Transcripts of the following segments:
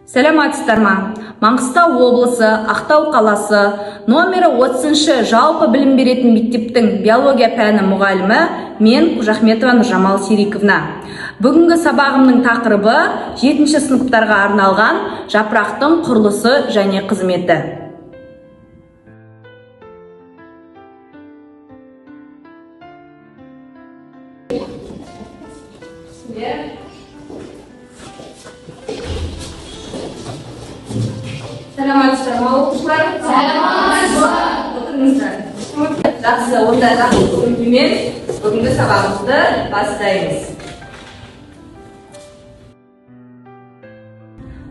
Сәлеметсіздер ма? Маңғыстау облысы, Ақтау қаласы, номері 30-шы жалпы білім беретін мектептің биология пәні мұғалімі мен Қожахметова Нұржамал Сериковна. Бүгінгі сабағымның тақырыбы 7-ші сыныптарға арналған жапырақтың құрылысы және қызметі. Сәлеметсіздер ма, оқушылар? Сәлеметсіздер. Отырыңыздар. Жақсы, онда жақсы көңілмен бүгінгі сабағымызды бастаймыз.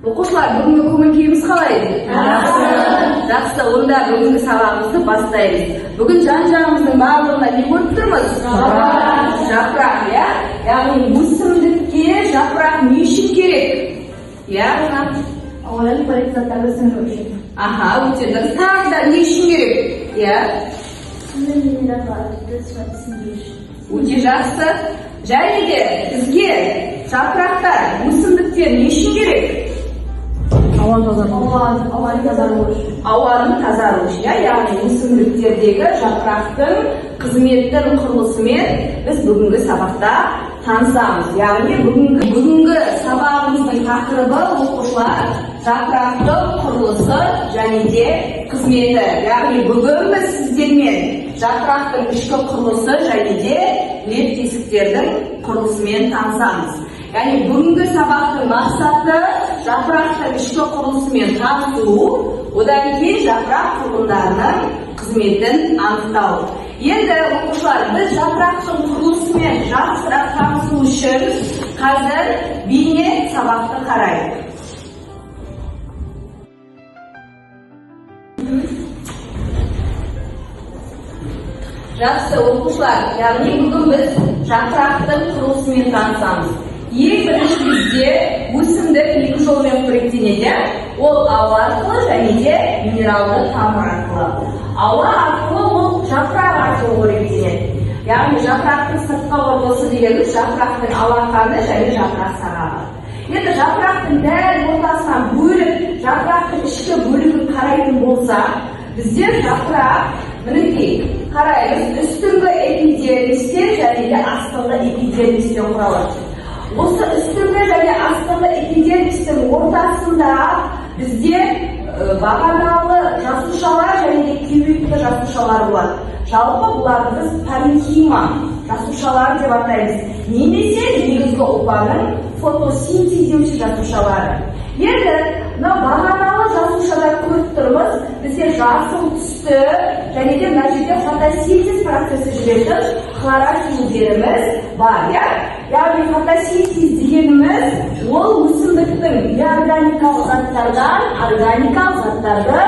Оқушылар, бүгінгі көңіл-күйіміз қалай? Жақсы, онда бүгінгі сабағымызды бастаймыз. Бүгін жан-жағымыздың барлығына не көріп тұрмыз? Жапырақ, иә? Яғни өсімдікке жапырақ не үшін керек? Иә, Ауаның паразиттарды сіңіру үшін. өте дұрыс. Тағы да не үшін керек? Иә? Өте жақсы. Және де бізге жапырақтар, өсімдіктер не үшін керек? Ауаның тазаруы үшін. Ауаның тазаруы үшін. Яғни өсімдіктердегі жапырақтың қызметтің құрылысымен біз бүгінгі сабақта танысамыз. Яғни бүгінгі сабағымыздың тақырыбы оқушылар жапырақтың құрылысы және де қызметі. Яғни бүгін біз сіздермен жапырақтың ішкі құрылысы және де леп тесіктердің құрылысымен танысамыз. Яғни бүгінгі сабақтың мақсаты жапырақтың ішкі құрылысымен танысу, одан кейін жапырақ құрылымдарының қызметін анықтау. Енді оқушылар, біз жапырақтың құрылысымен жақсырақ танысу үшін қазір бейне сабақты қарайық. Жақсы, оқушылар, яғни бүгін біз жапырақтың құрылысымен танысамыз. Ең бірінші бізде өсімдік екі жолмен қоректенеді. Ол ауа арқылы және де минералды тамыр арқылы. Ауа арқылы ол жапырақ арқылы қоректенеді. Яғни жапырақтың сыртқы құрылысы дегеніміз жапырақтың алақаны және жапырақ сағағы. Енді жапырақтың дәл ортасынан бөліп, жапырақтың ішкі бөлігін қарайтын болса, бізде жапырақ мінекей қараймыз, үстіңгі эпидермистен және де астыңғы эпидермистен құралады. Осы үстіңгі және астыңғы эпидермистің ортасында бізде бағаналы жасушалар және де кеуекті жасушалар болады. Жалпы бұларды біз паренхима жасушалар деп атаймыз. Немесе негізгі ұлпаның фотосинтездеуші жасушалары. Енді бағаналы жасушалар көріп тұрмыз, бізде жасыл түсті және де мына жерде фотосинтез процесі жүретін хлорофиллдеріміз бар. Яғни фотосинтез дегеніміз ол өсімдіктің неорганикалық заттардан органикалық заттарды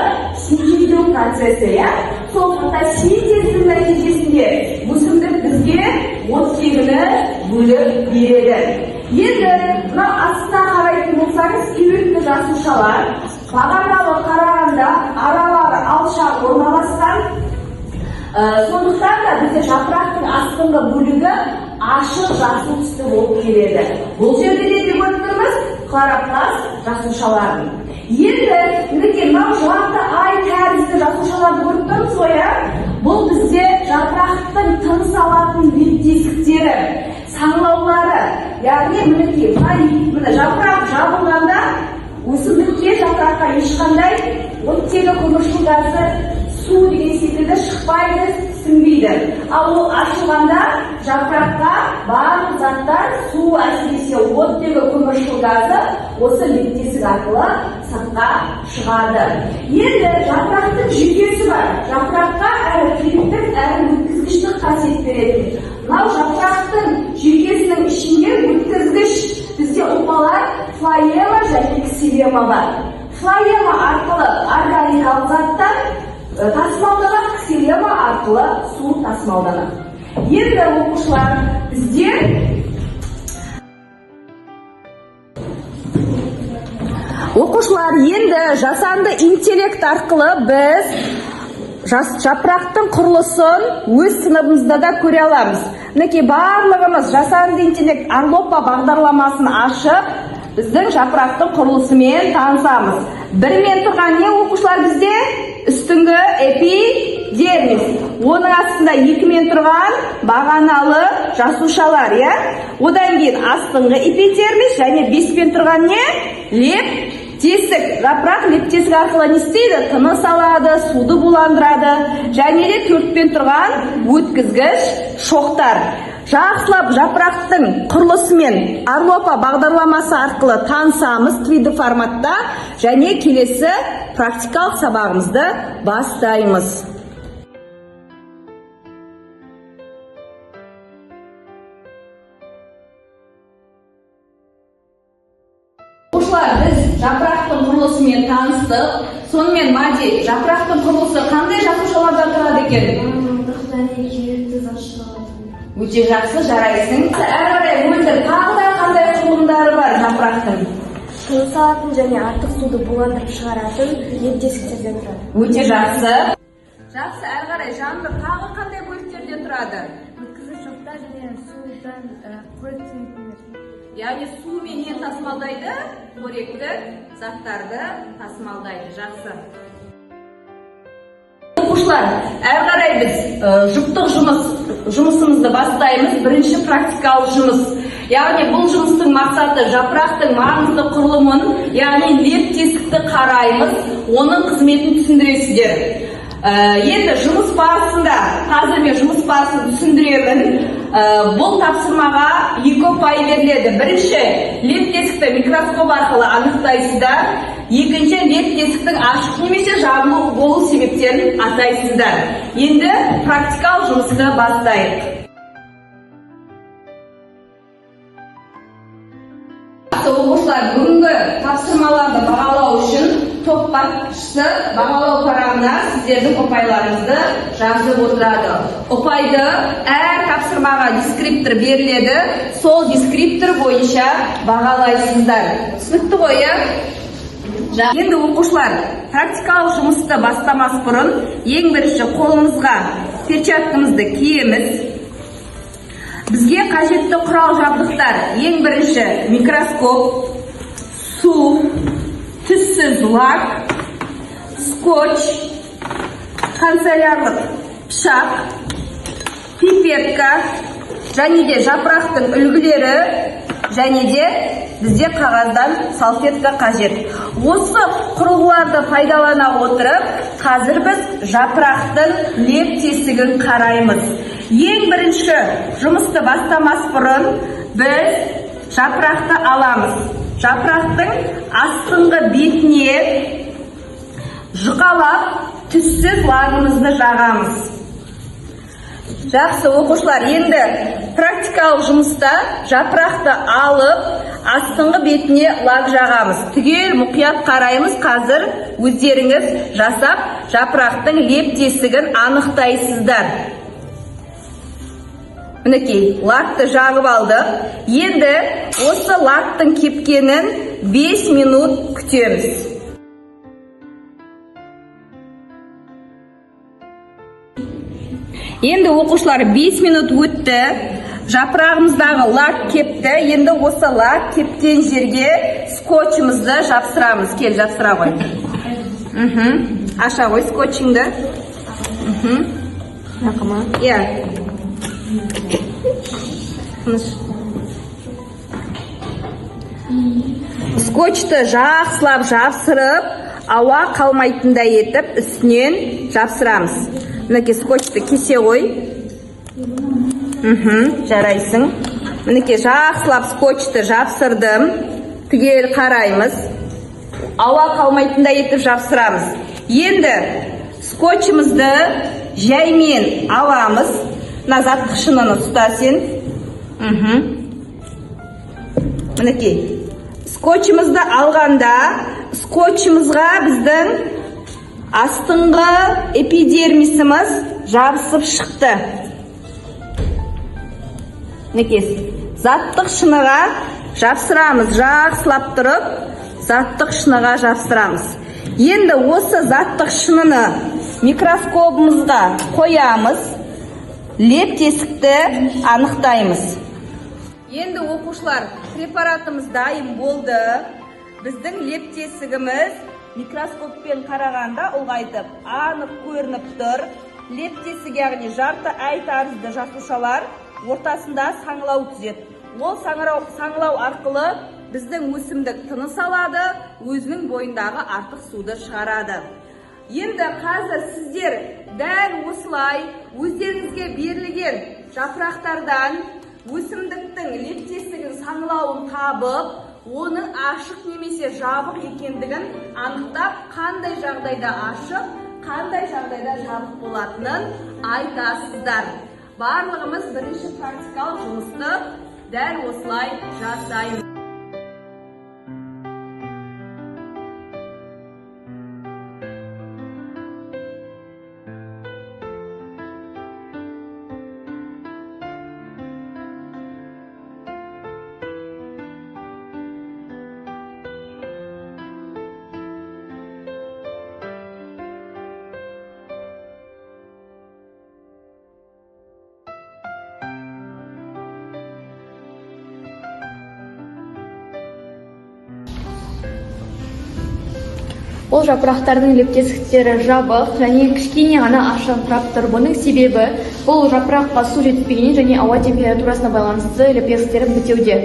синтездеу процесі. Сол фотосинтездің нәтижесінде өсімдік бізге оттегіні бөліп береді. Енді мынау астына қарайтын болсаңыз, кеуекті жасушалар бағаналы қарағанда аралары алшақ орналасқан. Сондықтан да бізде жапырақтың астыңғы бөлігі ашық жасыл түсті болып келеді. Бұл жерде не деп отырмыз? Хлоропласт жасушаларын. Енді мінекей мынау жарты ай тәрізді жасушаларды көріп тұрмыз ғой. Бұл бізде жапырақтың тыныс алатын леп тесіктері, саңылаулары. Яғни мінекей мына жапырақ жабылғанда өсімдікке жапыраққа ешқандай оттегі көміршіл газы су деген секілді шықпайды, сіңбейді. Ал ол ашылғанда жапыраққа барлық заттар су әсіресе оттегі көміршіл газы осы леп тесік арқылы сыртқа шығады. Енді жапырақтың жүйкесі бар. Жапыраққа әрі кеуектік, әрі өткізгіштік қасиет береді. Мынау жапырақтың жүйкесінің ішінде өткізгіш бізде ұлпалар флоема және ксилема бар. Флоема арқылы органикалық заттар тасымалданады, ксилема арқылы су тасымалданады. Енді оқушылар, бізде енді жасанды интеллект арқылы біз жапырақтың құрылысын өз сыныбымызда да көре аламыз. Мінекей барлығымыз жасанды интеллект Арлопа бағдарламасын ашып, біздің жапырақтың құрылысымен танысамыз. Бірмен тұрған не оқушылар бізде? Үстіңгі эпидермис. Оның астында екімен тұрған бағаналы жасушалар, иә? Одан кейін астыңғы эпидермис және беспен тұрған не? Леп-тесік. Жапырақ леп-тесік арқылы не істейді? Тыныс алады, суды буландырады. Және де төртпен тұрған өткізгіш шоқтар. Жақсылап жапырақтың құрылысымен Арлопа бағдарламасы арқылы танысамыз 3D форматта және келесі практикалық сабағымызды бастаймыз. Оқушылар, біз жапырақтың құрылысымен таныстық. Сонымен Мади, жапырақтың құрылысы қандай жасушалардан тұрады екен? Өте жақсы, жарайсың. Әрі қарай мөлдір тағы да қандай құрылымдары бар жапырақтың? Тыныс алатын және артық суды буландырып шығаратын леп-тесіктерден тұрады. Өте жақсы. Жақсы, әрі қарай жанды тағы қандай бөліктерден тұрады? Өткізгіш шоқтар және судан қоректенетін нәрсе. Яғни су мен не тасымалдайды? Қоректі заттарды тасымалдайды. Жақсы. Оқушылар, әрі қарай біз жұптық жұмысымызды бастаймыз. Бірінші практикалық жұмыс. Яғни бұл жұмыстың мақсаты жапырақтың маңызды құрылымын, яғни леп-тесікті қараймыз, оның қызметін түсіндіресіздер. Енді жұмыс барысында, қазір мен жұмыс барысын түсіндіремін. Бұл тапсырмаға 2 ұпай беріледі. Бірінші, леп-тесікті микроскоп арқылы анықтайсыздар. Екінші, леп-тесіктің ашық немесе жабылу болу себептерін атайсыздар. Енді практикалық жұмысты бастайық. Оқушылар, бүгінгі тапсырмаларды бағалау үшін топ басшысы бағалау парағына сіздердің ұпайларыңызды жазып отырады. Ұпайды әр тапсырмаға дескриптор беріледі, сол дескриптор бойынша бағалайсыздар. Түсінікті ғой, иә? Енді оқушылар, практикалық жұмысты бастамас бұрын ең бірінші қолымызға перчаткамызды киеміз. Бізге қажетті құрал жабдықтар: ең бірінші микроскоп, су, түссіз лак, скотч, канцелярлық пышақ, пипетка, және де жапырақтың үлгілері, және де бізде қағаздан салфетка қажет. Осы құрылғыларды пайдалана отырып, қазір біз жапырақтың леп-тесігін қараймыз. Ең бірінші жұмысты бастамас бұрын біз жапырақты аламыз. Жапырақтың астыңғы бетіне жұқалап түссіз лагымызды жағамыз. Жақсы, оқушылар, енді практикалық жұмыста жапырақты алып, астыңғы бетіне лаг жағамыз. Түгел мұқият қараймыз. Қазір өздеріңіз жасап, жапырақтың леп-тесігін анықтайсыздар. Мінекей, лакты жағып алдық. Енді осы лактың кепкенін 5 минут күтеміз. Енді оқушылар 5 минут өтті. Жапырағымыздағы лак кепті. Енді осы лак кепкен жерге скотчымызды жапсырамыз. Кел, жапсыра ғой. Аша ғой скотчыңды. Жақыма. Иә. Скотчты жақсылап жапсырып, ауа қалмайтындай етіп, үстінен жапсырамыз. Мінекей скотчты кесе ғой. Жарайсың. Мінекей жақсылап скотчты жапсырдым. Түгел қараймыз. Ауа қалмайтындай етіп жапсырамыз. Енді скотчымызды жаймен аламыз. Назаттық шынын ұста сен. Мінекей. Скотчымызды алғанда, скотчымызға біздің астыңғы эпидермисіміз жабысып шықты. Мінекей. Заттық шыныға жапсырамыз. Жақсылап тұрып, заттық шыныға жапсырамыз. Енді осы заттық шыныны микроскопымызға қоямыз. Леп-тесікті анықтаймыз. Енді оқушылар, препаратымыз дайын болды. Біздің леп тесігіміз микроскоппен қарағанда ұлғайтып, анық көрініп тұр. Леп тесігі, яғни жарты ай тәрізді жасушалар ортасында саңылау түзеді. Ол саңылау арқылы біздің өсімдік тыныс алады, өзінің бойындағы артық суды шығарады. Енді қазір сіздер дәл осылай өздеріңізге берілген жапырақтардан өсімдіктің леп тесігінің саңылауын табып, оның ашық немесе жабық екендігін анықтап, қандай жағдайда ашық, қандай жағдайда жабық болатынын айтасыздар. Барлығымыз бірінші практикалық жұмысты дәл осылай жасаймыз. Ол жапырақтардың леп тесіктері жабық және кішкене ғана ашыңқырап тұр. Бұның себебі бұл жапыраққа су жетпегеннен және ауа температурасына байланысты леп тесіктері бітеуде.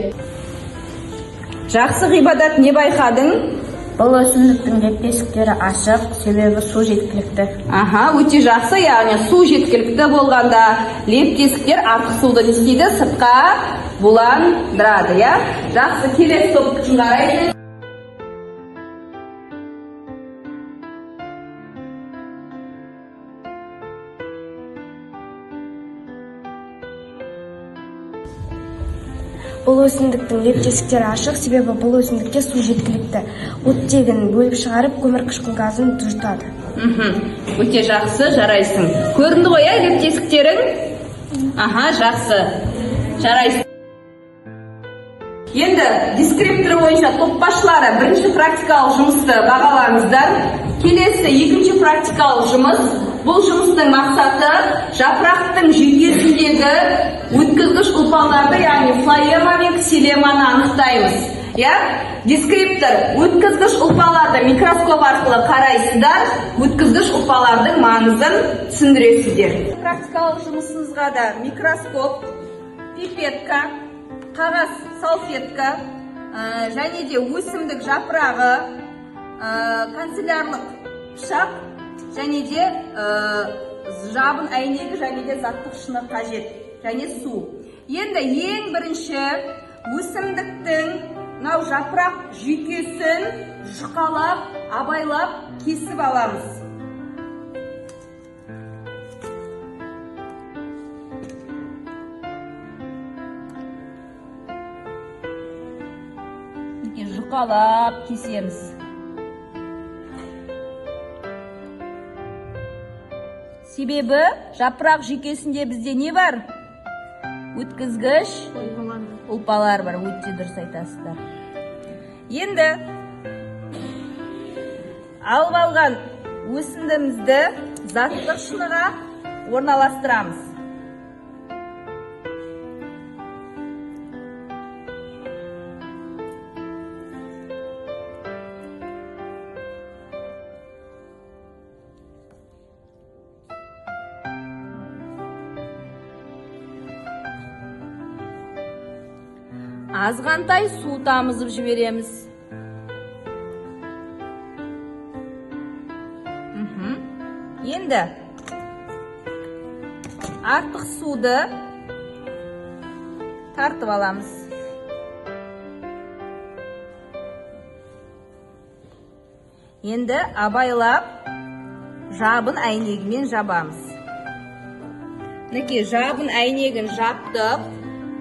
Жақсы ғибадат, не байқадың? Бұл өсімдіктің леп тесіктері ашық, себебі су жеткілікті. Өте жақсы, яғни су жеткілікті болғанда леп тесіктер артық суды не істейді? Сыртқа буландырады, я? Жақсы, келесі топты қарайды. Бұл өсімдіктің леп тесіктері ашық, себебі бұл өсімдікте су жеткілікті. Оттегін бөліп шығарып, көмірқышқыл газын тұтатады. Өте жақсы, жарайсың. Көрінді ғой, леп тесіктерің? Жақсы, жарайсың. Енді дескриптор бойынша топ басшылары бірінші практикалық жұмысты бағалаңыздар. Келесі екінші практикалық жұмыс. Бұл жұмыстың мақсаты жапырақтың жүйкесіндегі өткізгіш ұлпаларды, яғни флоема мен ксилеманы анықтаймыз. Дескриптор: өткізгіш ұлпаларды микроскоп арқылы қарайсыздар, өткізгіш ұлпалардың маңызын түсіндіресіздер. Практикалық жұмысыңызға да микроскоп, пипетка, қағаз салфетка және де өсімдік жапырағы, канцелярлық пышақ және де жабын әйнегі және де заттық шыны қажет, және су. Енді ең бірінші өсімдіктің жапырақ жүйкесін жұқалап, абайлап кесіп аламыз. Жұқалап кесеміз. Себебі жапырақ жүйкесінде бізде не бар? Өткізгіш ұлпалар бар. Өте дұрыс айтасыздар. Енді алып алған өсімдігімізді заттық шыныға орналастырамыз. Азғантай су тамызып жібереміз. Енді артық суды тартып аламыз. Енді абайлап жабын әйнегімен жабамыз. Мінекей жабын әйнегін жаптық.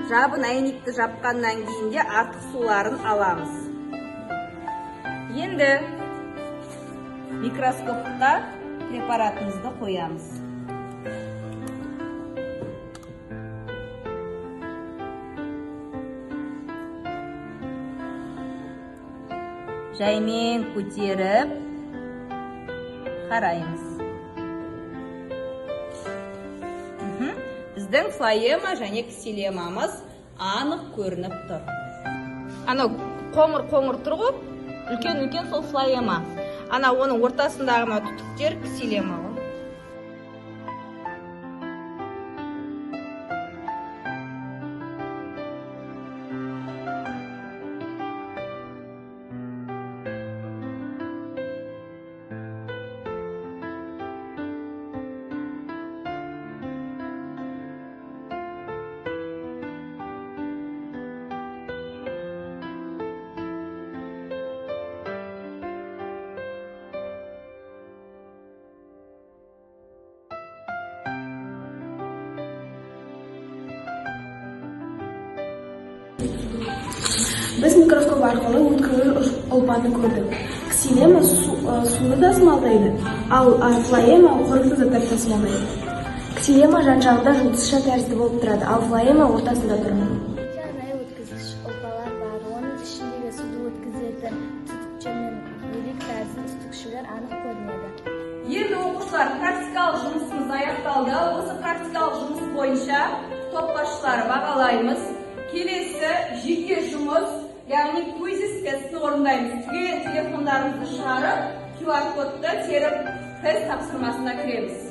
Жабын әйнекті жапқаннан кейінде артық суларын аламыз. Енді микроскопқа препаратымызды қоямыз. Жаймен көтеріп қараймыз. Біздің флоема және ксилемамыз анық көрініп тұр. анау қоңыр тұр ғой, үлкен сол флоема. Ана оның ортасындағы ма түтіктер ксилема ғой. Biz mikroskop arqali o'tkir olpani ko'rdik. Ksilema suvni tasmallaydi, al floema qo'riqli zotlar tasmallaydi. Ksilema janjalda жұлдызша tәрізді болып тұрады, al floema ортасында тұрады. Арнайы өткізгіш ұлпалар бар, оның ішіндегі суды өткізетін түтікші мен бөлек тәрізді үстікшілер анық көрінеді. Енді оқушылар практикалық жұмысымыз аяқталды. Осы практикалық жұмыс бойынша топ басшылары бағалаймыз. Келесі жеке жұмыс, яғни квизис тестін орындаймыз. Түгел телефондарымызды шығарып, QR кодты теріп, тест тапсырмасына кіреміз.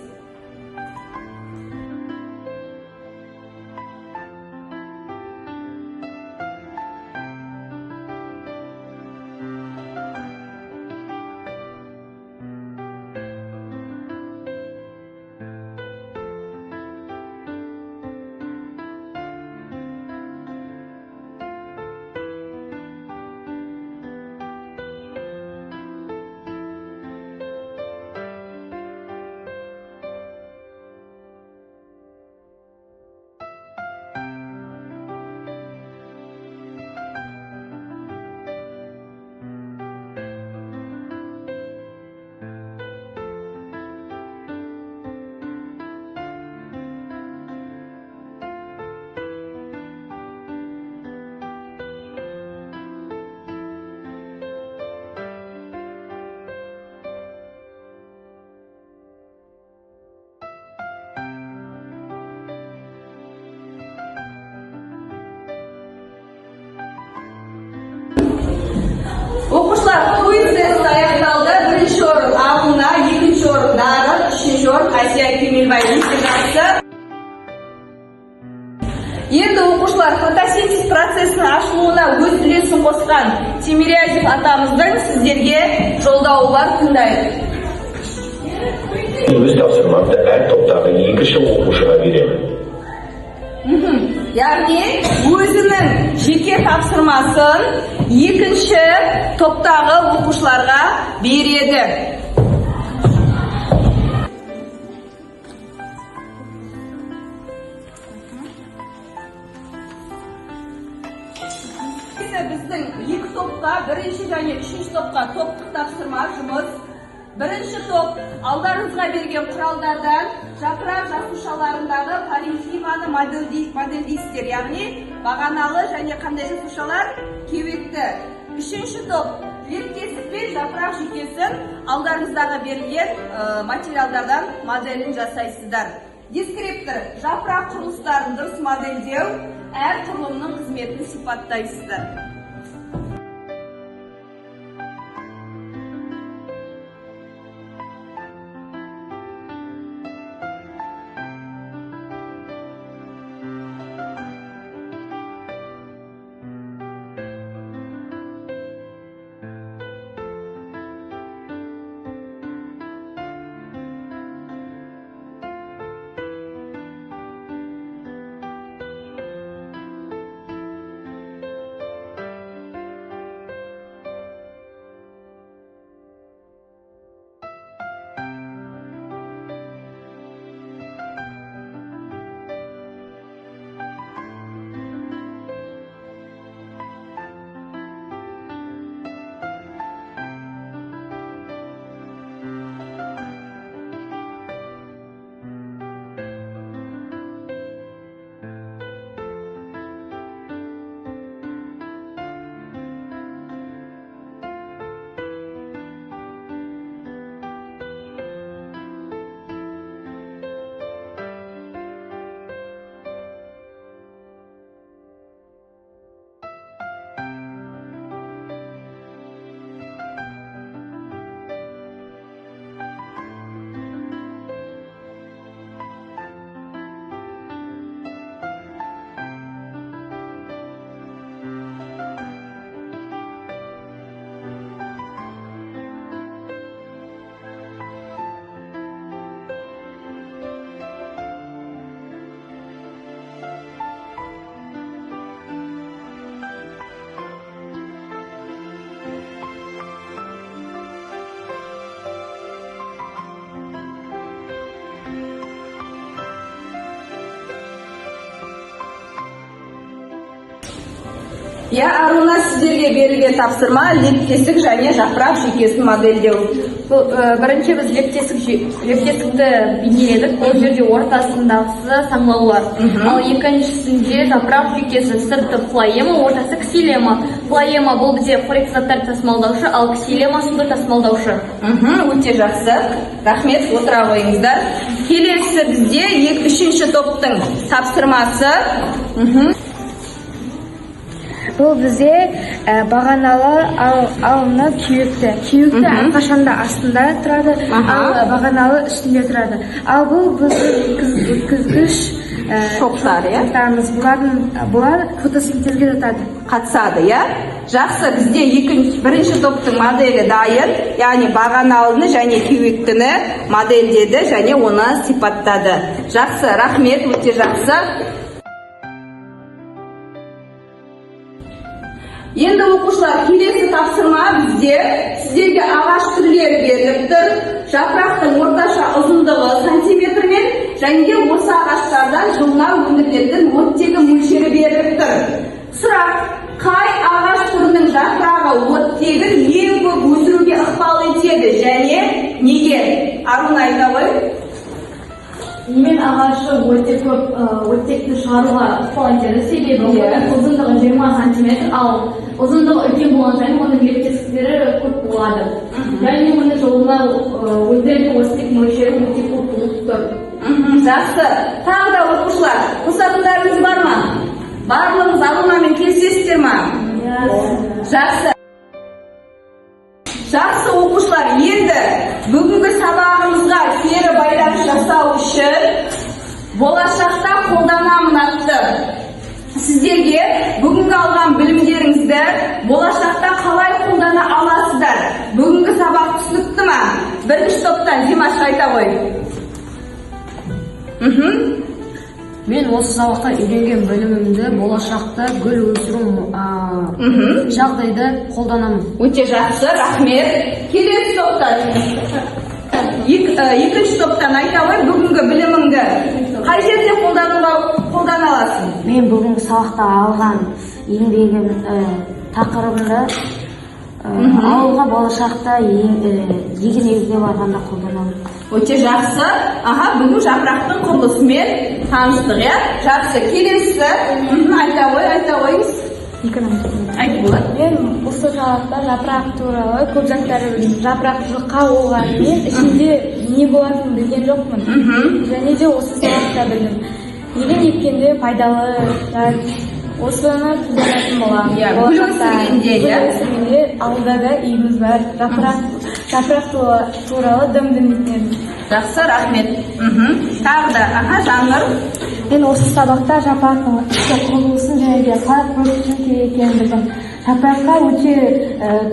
Оқушылар квиз тесті аяқталды. Бірінші орын Алына, екінші орын Дара, үшінші орын Асия Кемелбай жақсы. Енді оқушылар фотосинтез процесінің ашылуына өз үлесін қосқан Тимирязев атамыздың сіздерге жолдауы бар, тыңдайық. Өз тапсырмамды әр топтағы екінші оқушыға беремін. Яғни өзінің жеке тапсырмасын екінші топтағы оқушыларға береді. Біздің екі топқа, бірінші және үшінші топқа топтық тапсырма жұмыс. Бірінші топ алдарыңызға берген құралдардан жапырақ жасушаларындағы паренхиманы модельдейсіздер, яғни бағаналы және қандай жасушалар кеуекті. Үшінші топ лепкесі пен жапырақ жүйкесін алдарыңыздағы берілген материалдардан моделін жасайсыздар. Дескриптор жапырақ құрылыстарын дұрыс модельдеу, әр құрылымның қызметін сипаттайсыздар. Я Аруна сіздерге берілген тапсырма лептесік және жапырақ жүйкесін модельдеу. Бірінші біз лептесікті бейнеледік. Бұл жерде ортасындағысы саңылаулар. Ал екіншісінде жапырақ жүйкесі, сырты флоема, ортасы ксилема. Флоема бұл бізде қорек заттар тасымалдаушы, ал ксилема суды тасымалдаушы. Өте жақсы. Рахмет, отыра қойыңыздар. Келесі бізде үшінші топтың тапсырмасы. Бұл бізде бағаналы алыны кеуекті. Кеуекті әрқашанда астында тұрады, ал бағаналы үстінде тұрады. Ал бұл біздің өткізгіш Шоқтар, иә? Бұлар фотосинтезге жатады. Қатысады, иә? Жақсы, бізде бірінші топтың моделі дайын, яғни бағаналыны және кеуектіні модельдеді және оны сипаттады. Жақсы, рахмет, өте жақсы. Енді оқушылар, келесі тапсырма бізде сіздерге ағаш түрлері беріліп тұр. Жапырақтың орташа ұзындығы сантиметрмен және де осы ағаштардан жылына өндірілетін оттегі мөлшері беріліп тұр. Сұрақ: қай ағаш түрінің жапырағы оттегін ең көп өсіруге ықпал етеді және неге? Аруна, айта ғой. Емен ағашы өте көп оттекті шығаруға ықпал етеді. Себебі ұзындығы 20 сантиметр, ал ұзындығы үлкен болған сайын оның лептесіктері көп болады. Және оны жылына өндіретін оттек мөлшері өте көп болып тұр. Жақсы. Тағы да оқушылар, қосатындарыңыз бар ма? Барлығыңыз Арунамен келісесіздер ме? Жақсы. Жақсы оқушылар, енді бүгінгі сабағымызға кері байланыс жасау үшін болашақта қолданамын атты сіздерге бүгінгі алған білімдеріңізді болашақта қалай қолдана аласыздар? Бүгінгі сабақ түсінікті ме? Бірінші топтан Димаш, айта ғой. Мен осы сабақта үйренген білімімді болашақта гүл өсіру жағдайда қолданамын. Өте жақсы, рахмет. Келесі топтан, екінші топтан айта ғой, бүгінгі біліміңді қай жерде қолдана аласың? Мен бүгінгі сабақта алған еңбегім тақырыбында ауылға болашақта егін егуге барғанда қолданамын. Өте жақсы. Бүгін жапырақтың құрылысымен таныстық, иә? Жақсы. Келесі, айта қойыңыз. Айт болады. Мен осы сабақта жапырақ туралы көп заттарды білдім. Жапырақ жұқа болғанымен ішінде не болатынын білген жоқпын. Және де осы сабақта білдім. Егін еккенде пайдалы, осыны қолданатын боламын. Гүл өсіргенде, ауылда да үйіміз бар. Жапырақ туралы дым-дым етеміз. Жақсы, рахмет. Тағы да, Жаңыр. Мен осы сабақта жапырақтың ішкі құрылысын және де қалай көрсету керек екенін білдім. Жапыраққа өте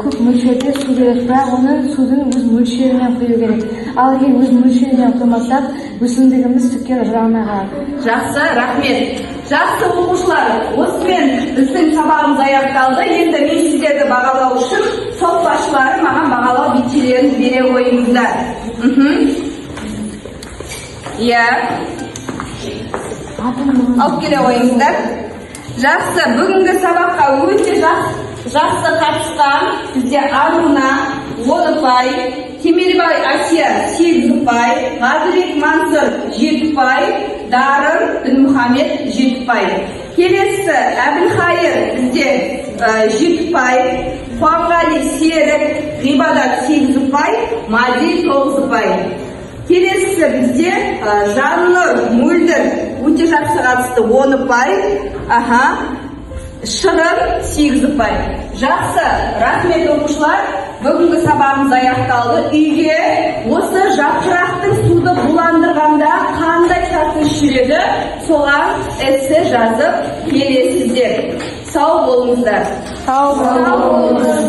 көп мөлшерде су керек, бірақ оны судың өз мөлшерімен құю керек. Ал егер өз мөлшерімен құймасақ, өсімдігіміз түкке жарамай қалады. Жақсы, рахмет. Жақсы оқушылар, осымен біздің сабағымыз аяқталды. Енді мен сіздерді бағалау үшін топ басшылары маған бағалау бетшелерін бере қойыңыздар. Иә. Алып келе қойыңыздар. Жақсы, бүгінгі сабаққа өте жақсы қатысқан бізде Аруна 10 ұпай, Темелбай Асия 8 ұпай, Ғаділбек Мансұр 7 ұпай, Дарын Дінмұхамед 7 ұпай. Келесі Әбілхайыр бізде 7 ұпай, Қуанғали Серік Ғибадат 8 ұпай, Мадил 9 ұпай. Келесі бізде Жаннұр Мөлдір өте жақсы қатысты 10 ұпай, Шырын 8 ұпай. Жақсы, рахмет оқушылар. Бүгінгі сабағымыз аяқталды. Үйге осы жапырақтың суды буландырғанда қандай тасыс жүреді, соған эссе жазып келесіздер. Сау болыңыздар. Сау болыңыз.